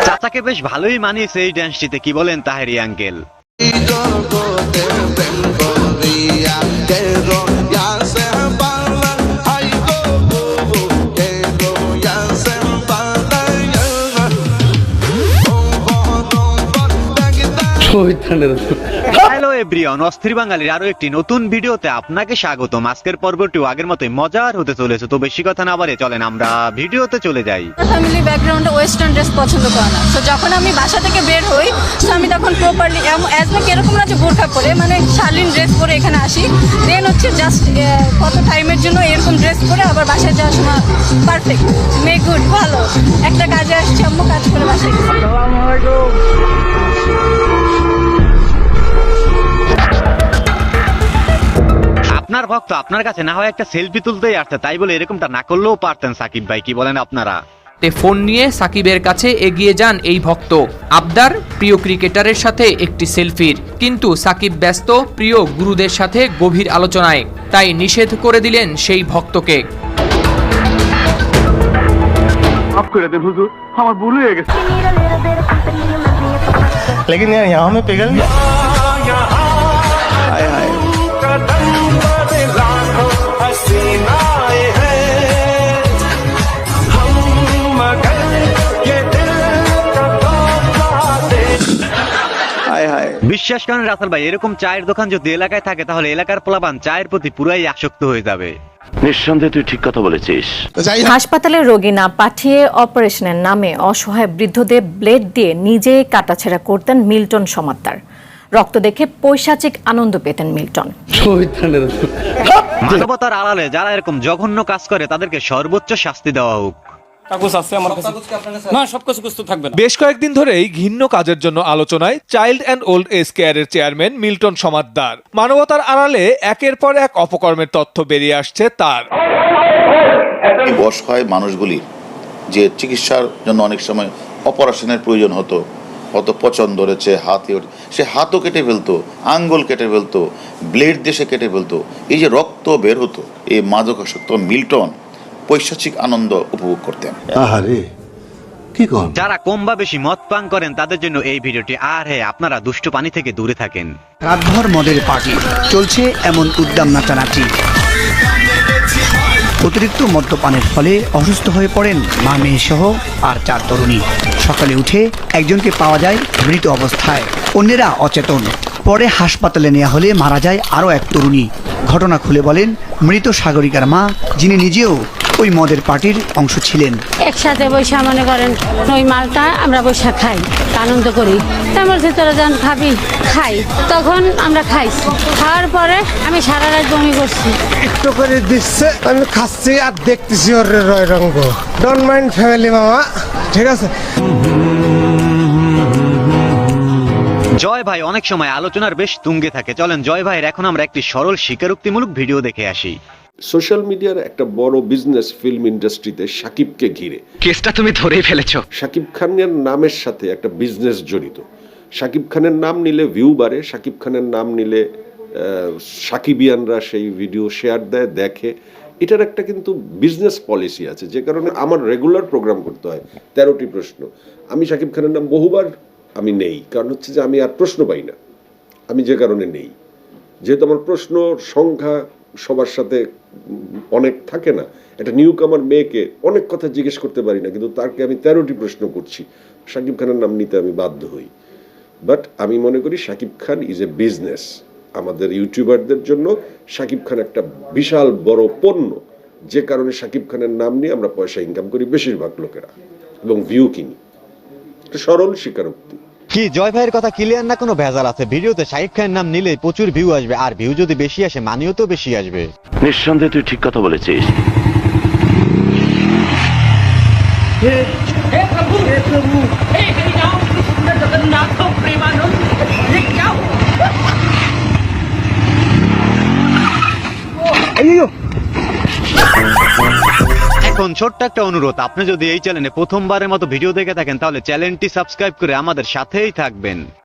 চাচাকে বেশ ভালোই মানিয়েছে এই ড্যান্সটিতে, কি বলেন তাহেরি আঙ্কেল? হ্যালো এভরিওয়ান, অস্থির বাঙালির আরো একটি নতুন ভিডিওতে আপনাকে স্বাগতম। আজকের পর্বটিও আগের মতোই মজার হতে চলেছে, তো বেশি কথা না বাড়িয়ে চলেন আমরা ভিডিওতে চলে যাই। ফ্যামিলি ব্যাকগ্রাউন্ডে ওয়েস্টার্ন ড্রেস পছন্দ করে না, তো যখন আমি বাসা থেকে বের হই তো আমি তখন প্রপারলি অ্যাজমেক এরকম না যে বোরখা পরে, মানে শালীন ড্রেস পরে এখানে আসি। দেন হচ্ছে জাস্ট কত টাইমের জন্য এরকম ড্রেস পরে আবার বাসায় যাওয়ার সময় পারফেক্ট মে গুড ভালো একটা কাজে আসছি, আম্মু কাজ করে বাসায় গেছি। আপনার ভক্ত আপনার কাছে না হয় একটা সেলফি তুলতেই আসছে, তাই বলে এরকমটা না করলেও পারতেন সাকিব ভাই, কি বলেন আপনারা? ফোন নিয়ে সাকিবের কাছে এগিয়ে যান এই ভক্ত। আবদার প্রিয় ক্রিকেটারের সাথে একটি সেলফির, কিন্তু সাকিব ব্যস্ত প্রিয় গুরুদের সাথে গভীর আলোচনায়, তাই নিষেধ করে দিলেন সেই ভক্তকে। মাফ করে দেন হুজুর, আমার ভুল হয়ে গেছে। लेकिन यार यहाँ में पिघल गया। हाय हाय বিশ্বাস করেন রাসেল ভাই, এরকম চায়ের দোকান যদি এলাকায় থাকে তাহলে এলাকার পোলাপান চায়ের প্রতি পুরাই আসক্ত হয়ে যাবে। নিঃসন্দেহে তুই ঠিক কথা বলেছিস। হাসপাতালে রোগী না পাঠিয়ে অপারেশনের নামে অসহায় বৃদ্ধদের ব্লেড দিয়ে নিজে কাটাছেঁড়া করতেন মিল্টন সমাদ্দার। রক্ত দেখে পৈশাচিক আনন্দ পেতেন মিল্টন। মানবতার আড়ালে যারা এরকম জঘন্য কাজ করে তাদেরকে সর্বোচ্চ শাস্তি দেওয়া হোক। বেশ কয়েকদিন ধরেই ঘৃণ্য কাজের জন্য আলোচনায় চাইল্ড অ্যান্ড ওল্ড এজ কেয়ারের চেয়ারম্যান মিল্টন সমাদ্দার। মানবতার আড়ালে একের পর এক অপকর্মের তথ্য বেরিয়ে আসছে তার। অসহায় মানুষগুলি যে চিকিৎসার জন্য অনেক সময় অপারেশনের প্রয়োজন হতো, কত পচন ধরেছে, সে হাতও কেটে ফেলতো, আঙ্গুল কেটে ফেলতো, ব্লেড দিয়ে কেটে ফেলতো, এই যে রক্ত বের হতো, এই মাদকাসক্ত মিল্টন পৈশাচিক আনন্দ উপভোগ করতেন। যারা কম বা বেশি মদ পান করেন তাদের জন্য এই ভিডিওটি। আর হ্যাঁ, আপনারা দুষ্ট পানি থেকে দূরে থাকেন। রাতভর মদের পার্টি চলছে, এমন উদ্দাম নাচানাচি। অতিরিক্ত মদ্যপানের ফলে অসুস্থ হয়ে পড়েন মা মেয়ে সহ আর 4 তরুণী। সকালে উঠে একজনকে পাওয়া যায় মৃত অবস্থায়, অন্যেরা অচেতন। পরে হাসপাতালে নেওয়া হলে মারা যায় আরও এক তরুণী। ঘটনা খুলে বলেন মৃত সাগরিকার মা, যিনি নিজেও ওই মদের পার্টির অংশ ছিলেন। একসাথে বৈশা মনে করেন ওই মালটা আমরা বৈশা খাই, আনন্দ করি। তেমন তোরা যখন খাবি খাই, তখন আমরা খাইছি। খাওয়ার পরে আমি সারা রাত বমি করছি। একটু করে দিচ্ছে, আমি খাচ্ছি আর দেখতেছি ওর রয় রঙ্গ। ডোন্ট মাইন্ড ফ্যামিলি মামা, ঠিক আছে? জয় ভাই অনেক সময় আলোচনার বেশ তুঙ্গে থাকে। চলেন জয় ভাইয়ের এখন আমরা একটি সরল স্বীকারোক্তিমূলক ভিডিও দেখে আসি। সোশ্যাল মিডিয়ার একটা বড় বিজনেস ফিল্ম ইন্ডাস্ট্রিতে শাকিবকে ঘিরে। কেসটা তুমি ধরেই ফেলেছো। শাকিব খানের নামের সাথে একটা বিজনেস জড়িত। শাকিব খানের নাম নিলে ভিউ বাড়ে, শাকিব খানের নাম নিলে সাকিবিয়ানরা সেই ভিডিও শেয়ার দেয়, দেখে। এটার একটা কিন্তু বিজনেস পলিসি আছে, যে কারণে আমার রেগুলার প্রোগ্রাম করতে হয়। 13টি প্রশ্ন, আমি শাকিব খানের নাম বহুবার আমি নেই, কারণ হচ্ছে যে আমি আর প্রশ্ন পাই না। আমি যে কারণে নেই, যেহেতু আমার প্রশ্ন সংখ্যা সবার সাথে অনেক থাকে না। একটা নিউ কামার মেয়েকে অনেক কথা জিজ্ঞেস করতে পারি না, কিন্তু তাকে আমি 13টি প্রশ্ন করছি, শাকিব খানের নাম নিতে আমি বাধ্য হই। বাট আমি মনে করি Shakib Khan is a business. আমাদের ইউটিউবারদের জন্য শাকিব খান একটা বিশাল বড় পণ্য, যে কারণে শাকিব খানের নাম নিয়ে আমরা পয়সা ইনকাম করি বেশিরভাগ লোকেরা, এবং ভিউ কিনি। একটা সরল স্বীকারোক্তি। কি জয় ভাইয়ের কথা ক্লিয়ার না কোনো ভেজাল আছে? ভিডিওতে শাকিব খানের নাম নিলে প্রচুর ভিউ আসবে, আর ভিউ যদি বেশি আসে মানিও তো বেশি আসবে। নিঃসন্দেহে তুই ঠিক কথা বলেছিস। এখন এখন ছোট্ট একটা অনুরোধ, আপনি যদি এই চ্যানেলে প্রথমবারের মতো ভিডিও দেখে থাকেন তাহলে চ্যানেলটি সাবস্ক্রাইব করে আমাদের সাথেই থাকবেন।